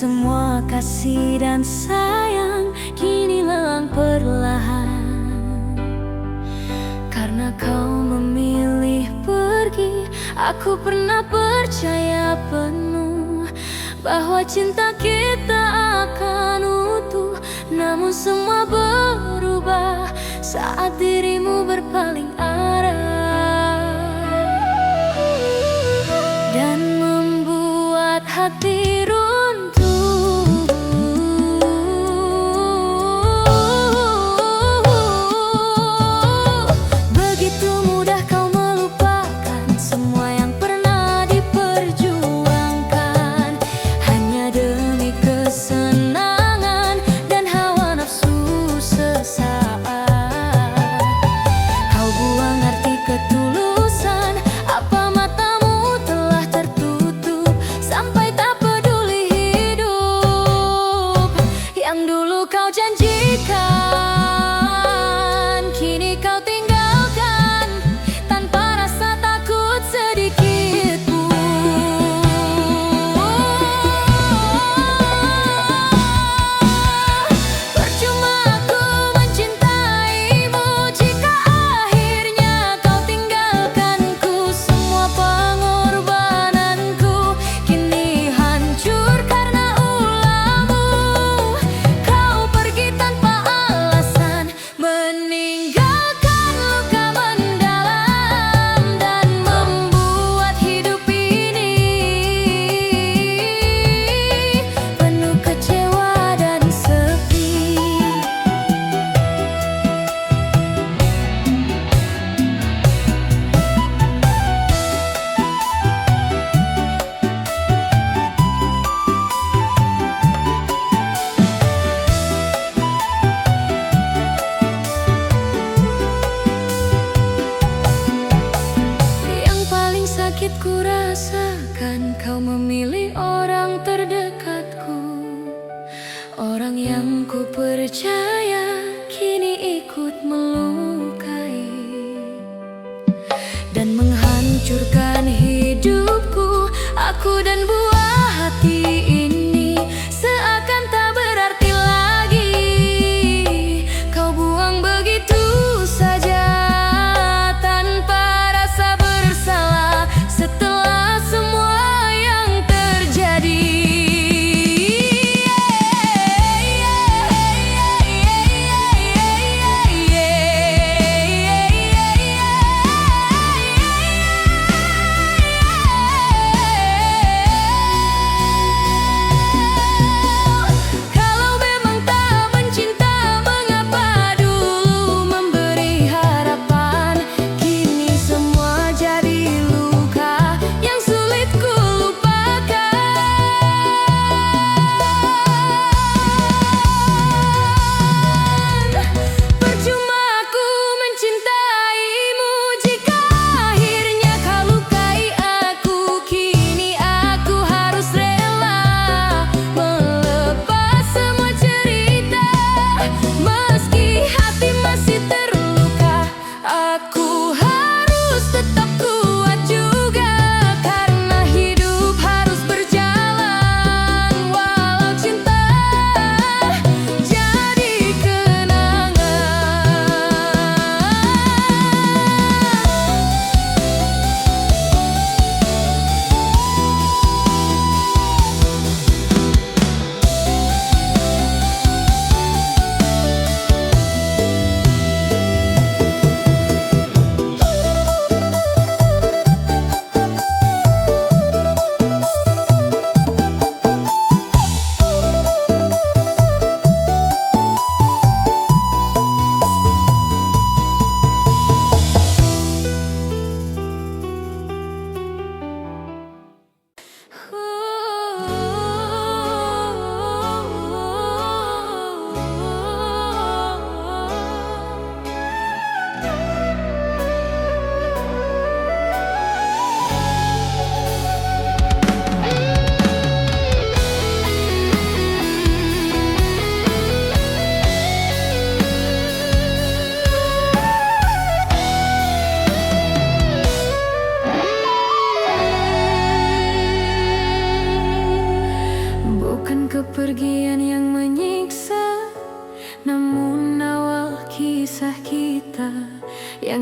Semua kasih dan sayang kini lelang perlahan. Karena kau memilih pergi, aku pernah percaya penuh bahwa cinta kita akan utuh. Namun semua berubah saat dirimu berpaling arah dan membuat hati runtuh. Begitu mudah kau melupakan semua yang pernah diperjuangkan hanya demi kesenangan dan hawa nafsu sesaat. Kau buang arti ketulusan, apa matamu telah tertutup sampai tak peduli hidup yang dulu kau janjikan. Kini kau tinggalkan tanpa rasa takut sedikit pun. Percuma aku mencintaimu jika akhirnya kau tinggalkanku. Semua pengorbananku kini hancur karena ulahmu. Kau pergi tanpa alasan, meninggalkan luka mendalam dan membuat hidup ini penuh kecewa dan sepi. Yang paling sakit ku rasakan, kau memilih orang terdekatku. Orang yang ku percaya kini ikut melukai dan menghancurkan hidupku. Aku dan buah hati ini seakan tak berarti lagi. Kau buang begitu saja tanpa rasa bersalah setelah semua yang terjadi.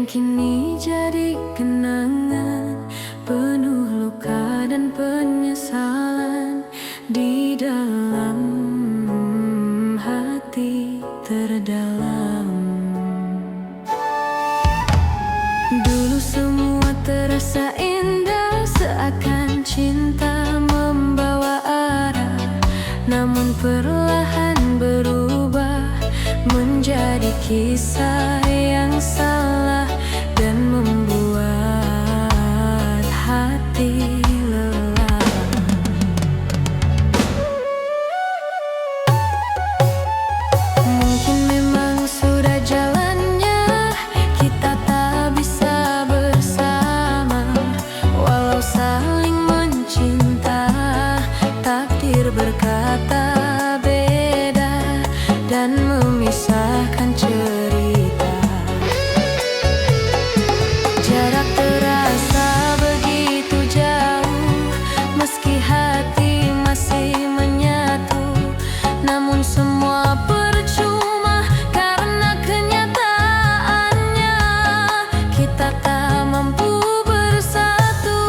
yang kini jadi kenangan, penuh luka dan penyesalan di dalam hati terdalam. Dulu semua terasa indah, seakan cinta membawa arah, namun perlahan berubah menjadi kisah yang salah dan membuat hati lelah. Mungkin memang sudah jalannya kita tak bisa bersama, walau saling mencinta, takdir berkata beda dan memisahkan cerita. Jarak terasa begitu jauh, meski hati masih menyatu, namun semua percuma karena kenyataannya kita tak mampu bersatu.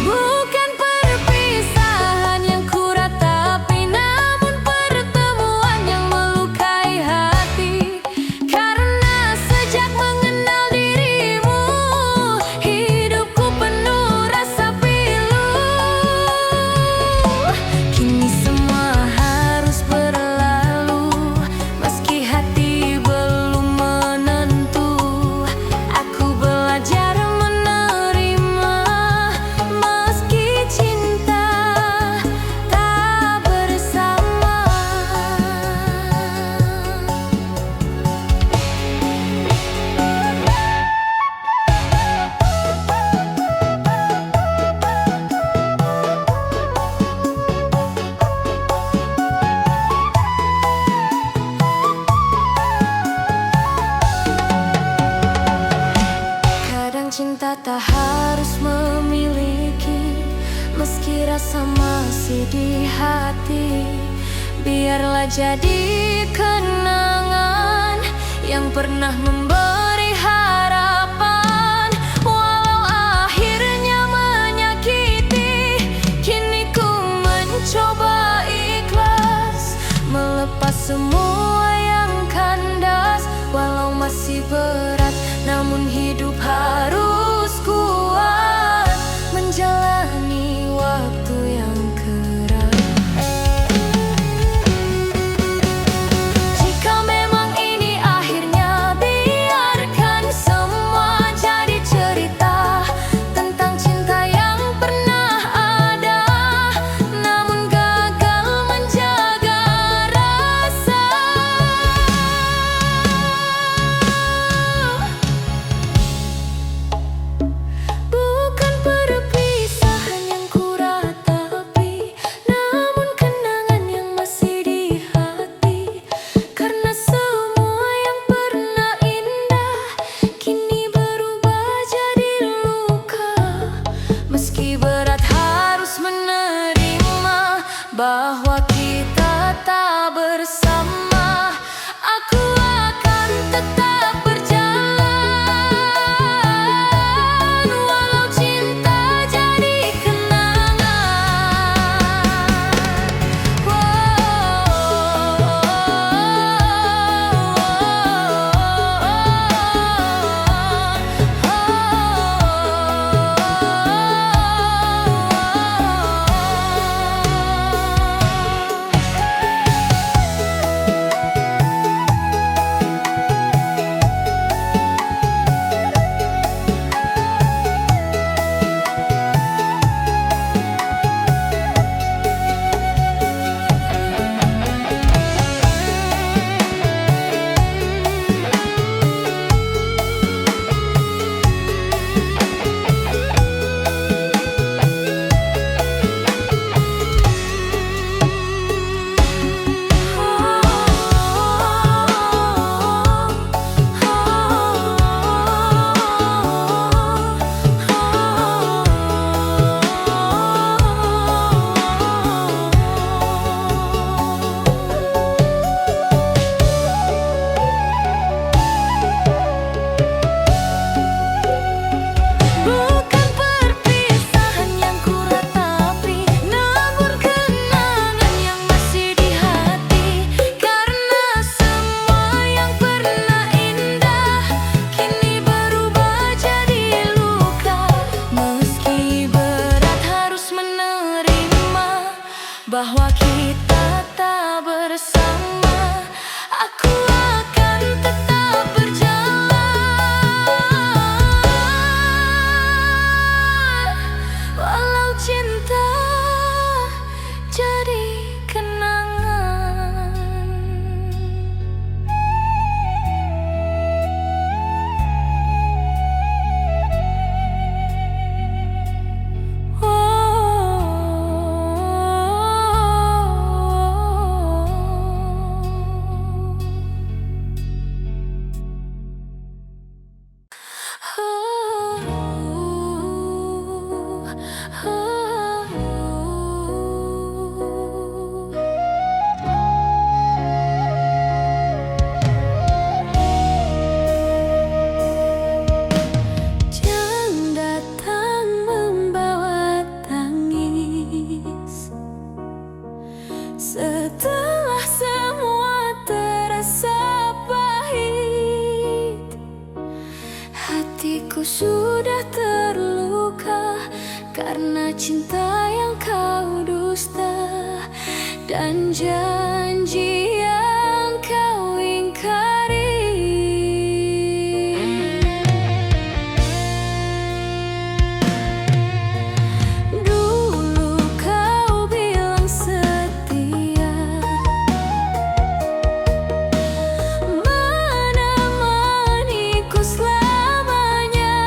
Bukan perpisahan yang ku ratapi, namun pertemuan yang melukai hati. Karena sejak mengenal dirimu, hidupku penuh rasa pilu. Kini semua harus berlalu, meski hati belum menentu. Aku belajar menerima, meski cinta tak bersama. Kadang cinta tak harus memiliki, meski rasa masih di hati. Biarlah jadi kenangan yang pernah memberi harapan, walau akhirnya menyakiti. Kini ku mencoba ikhlas, melepas semua yang kandas, walau masih berat, namun hidup harus kuat menjalani waktu yang keras. Jika memang ini akhirnya, biar mudah terluka karena cinta yang kau dusta dan janji yang kau ingkari. Dulu kau bilang setia, menemaniku selamanya.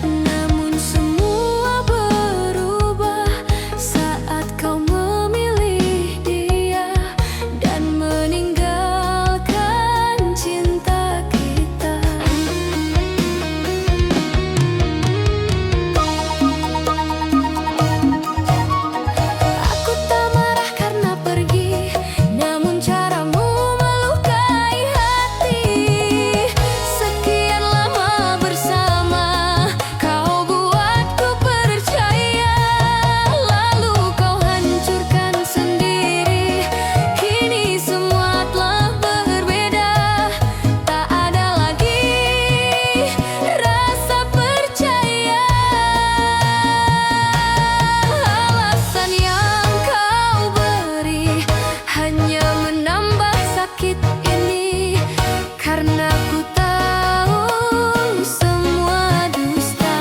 Namun semua berubah saat kau memilih dia dan meninggalkan cinta kita. Aku tak marah karena pergi, namun caramu melukai hati. Sekian lama bersama, kau buatku percaya, lalu kau hancurkan sendiri. Kini semua telah berbeda, tak ada lagi rasa percaya. Alasan yang kau beri hanya menambah sakit ini, karena ku tahu semua dusta.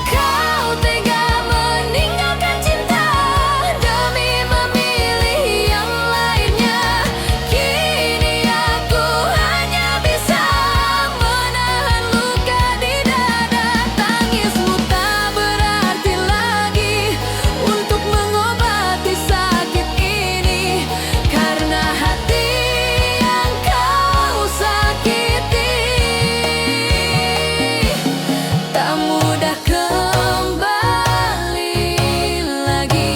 Kau tega meninggalkan cinta demi memilih yang lainnya. Kini aku hanya bisa menahan luka di dada. Tangismu tak berarti lagi untuk mengobati sakit ini, karena hati yang kau sakiti tak mudah kembali lagi.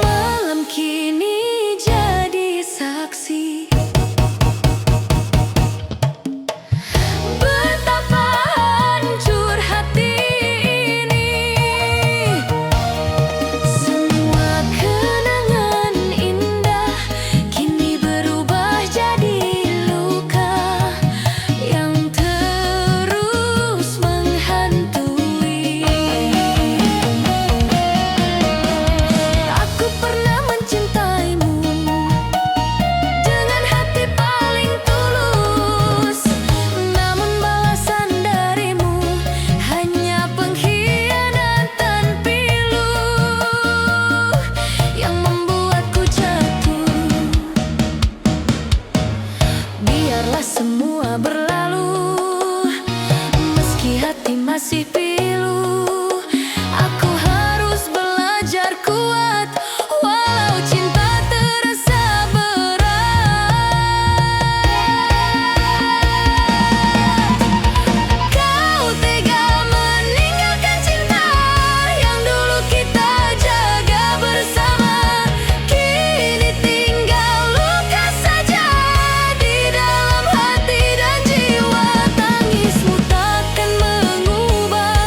Malam kini jadi saksi betapa hancur hati ini. Semua kenangan indah kini berubah jadi luka yang terus menghantui. Aku pernah mencintaimu dengan hati paling tulus, namun balasan darimu hanya pengkhianatan pilu yang membuatku jatuh. Biarlah semua berlalu, meski hati masih pilu. Aku harus belajar kuat walau cinta terasa berat. Kau tega meninggalkan cinta yang dulu kita jaga bersama. Kini tinggal luka saja di dalam hati dan jiwa. Tangismu takkan mengubah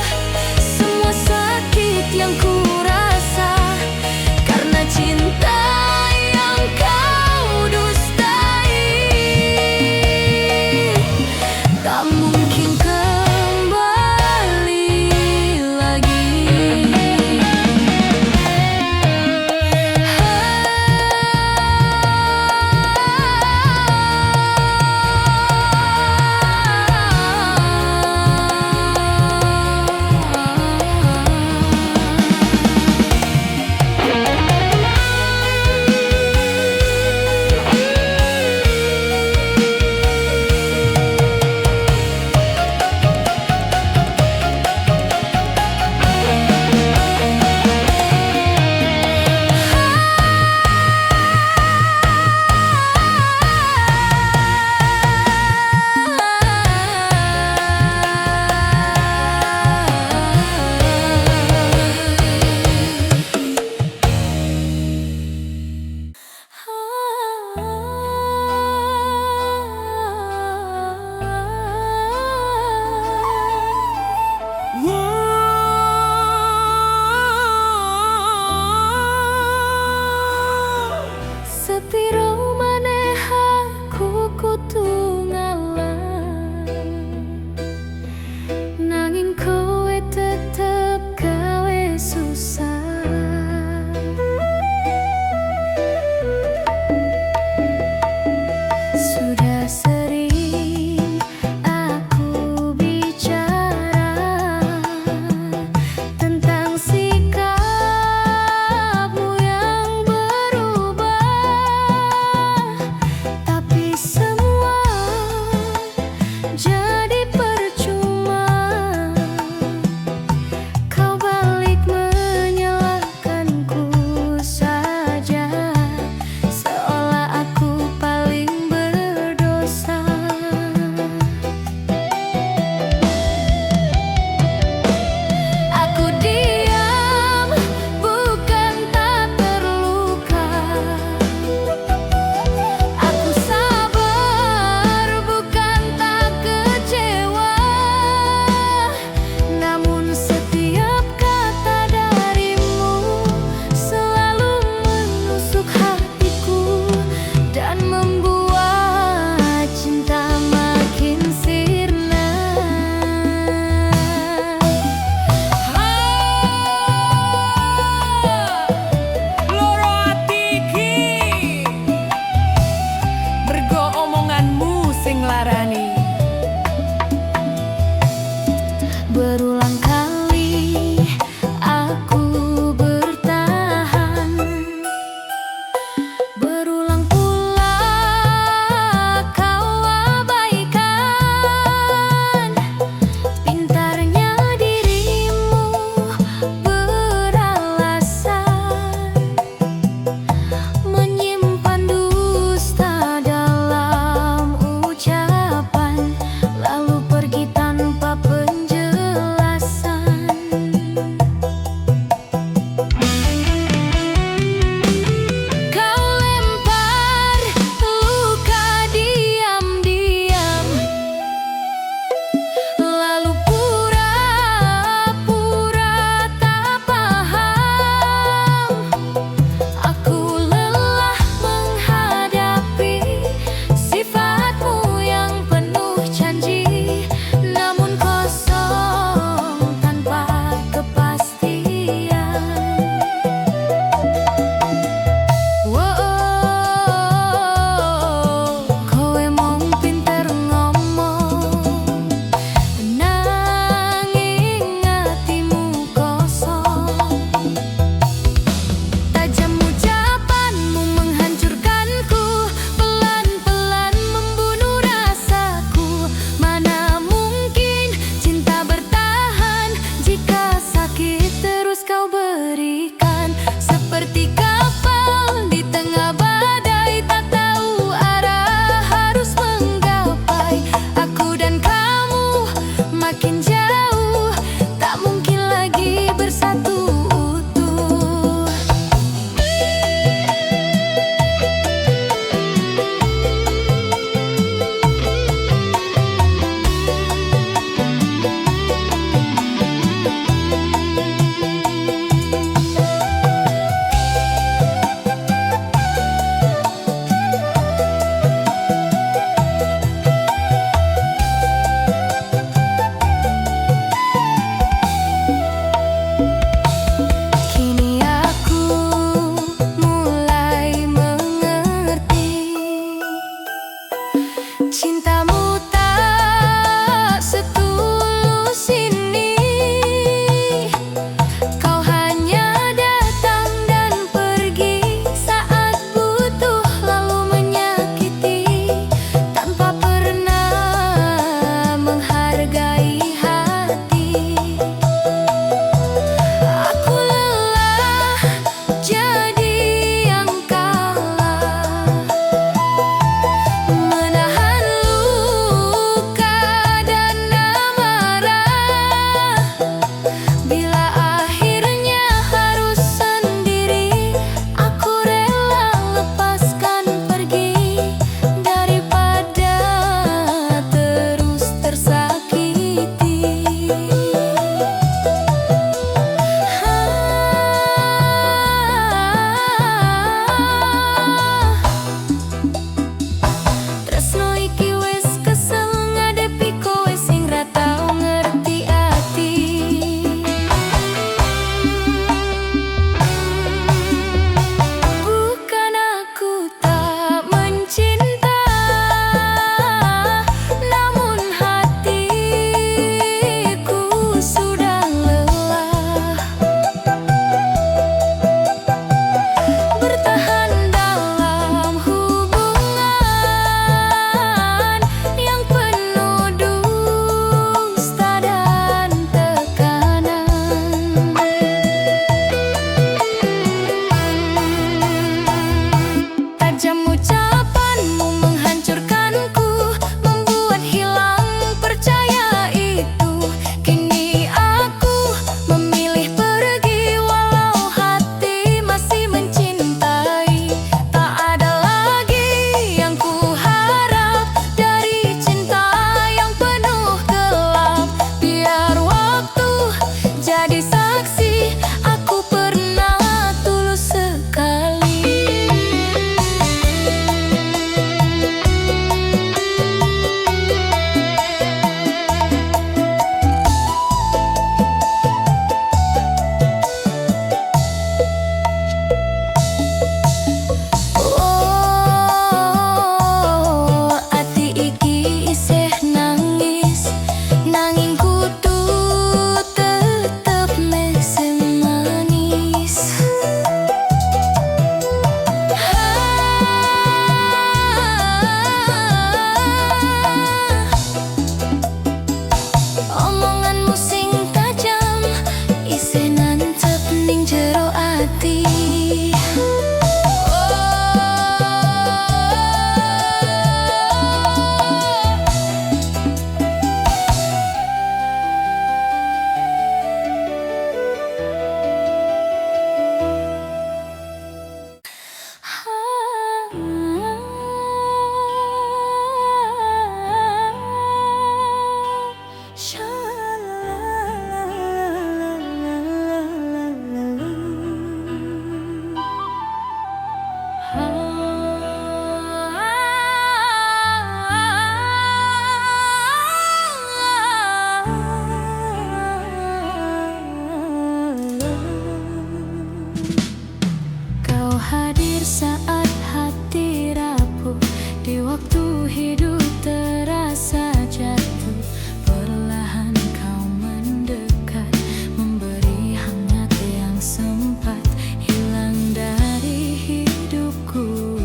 hidup terasa jatuh, perlahan kau mendekat, memberi hangat yang sempat hilang dari hidupku.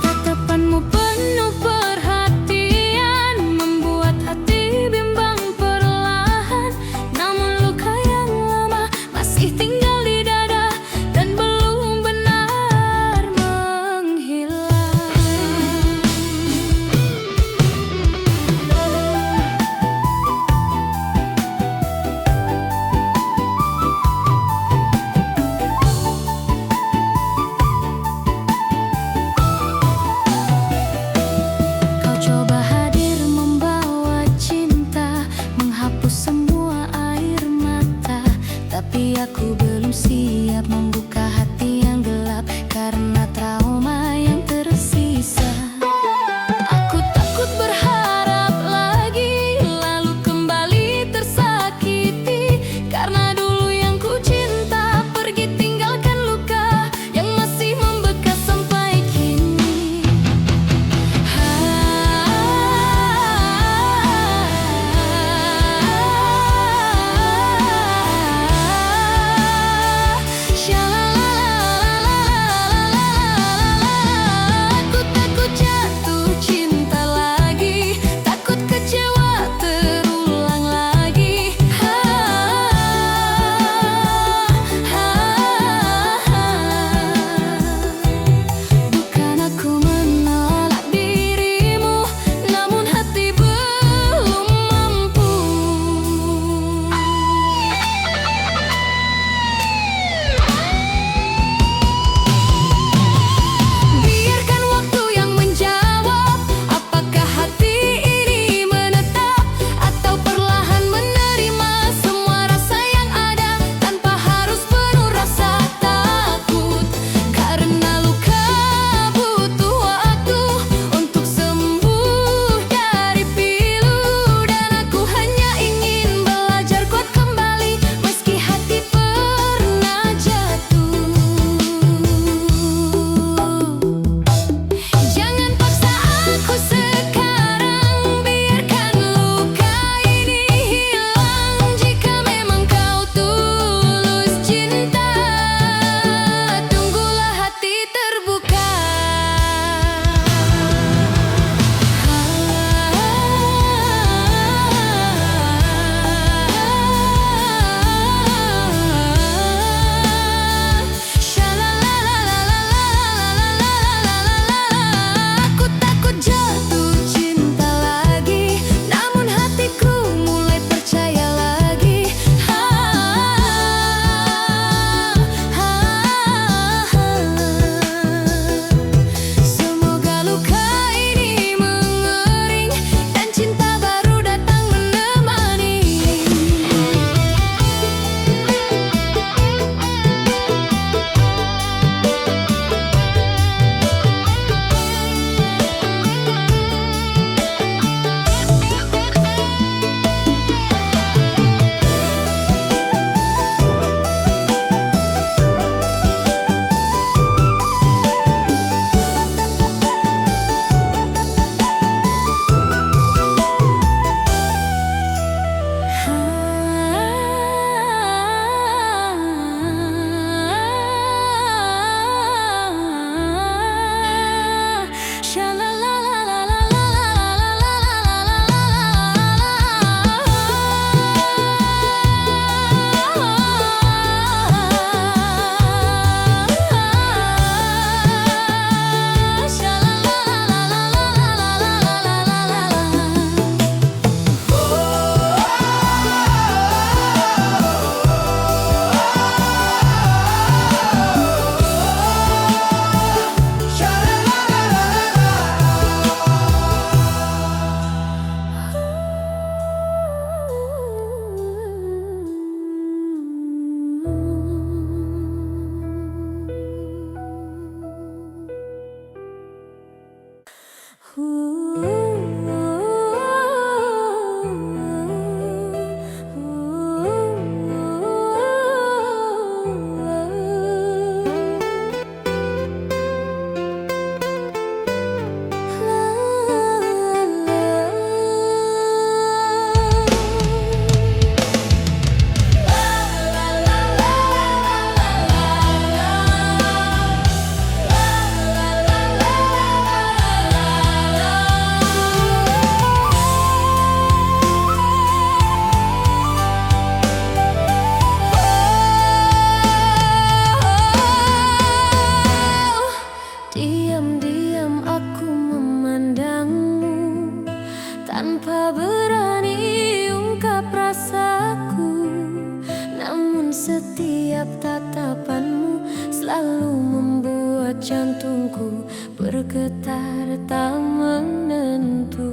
Tatapanmu penuh perhatian, membuat hati bimbang perlahan. Namun luka yang lama masih tinggal di dada dan belum benar menghilang. Kau coba hadir membawa cinta, menghapus semua air mata, tapi aku belum siap membuka hati yang gelap karena trauma yang tersisa. Aku takut berharap lagi, lalu kembali tersakiti, karena dulu yang ku cinta pergi tinggalkan luka yang masih membekas sampai kini. Aku takut jatuh cinta lagi, takut kecewa terulang lagi. Bukan aku menolak dirimu, namun hati belum mampu. Biarkan waktu yang menjawab, apakah hati ini menetap atau perlahan menerima semua rasa yang ada tanpa harus penuh rasa takut. Karena luka butuh waktu untuk sembuh dari pilu, dan aku hanya ingin belajar kuat kembali meski hati pernah jatuh. Jangan paksa aku sekarang, biarkan luka ini hilang. Jika memang kau tulus cinta, tunggulah hati terbuka. Aku takut jatuh cinta lagi, namun hatiku mulai percaya lagi. Semoga luka ini mengering dan cinta baru datang menemani. jantungku bergetar tak menentu.